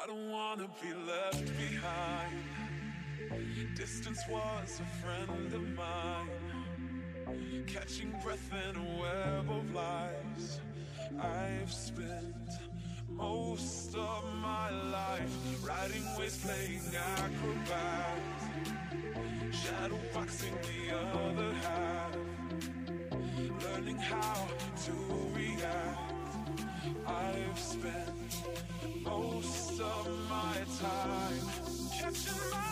I don't wanna be left behind. Distance was a friend of mine, catching breath in a web of lies. I've spent most of my life riding waves, playing acrobat, shadow boxing the other half, learning how to react. I've spent most of my time catching my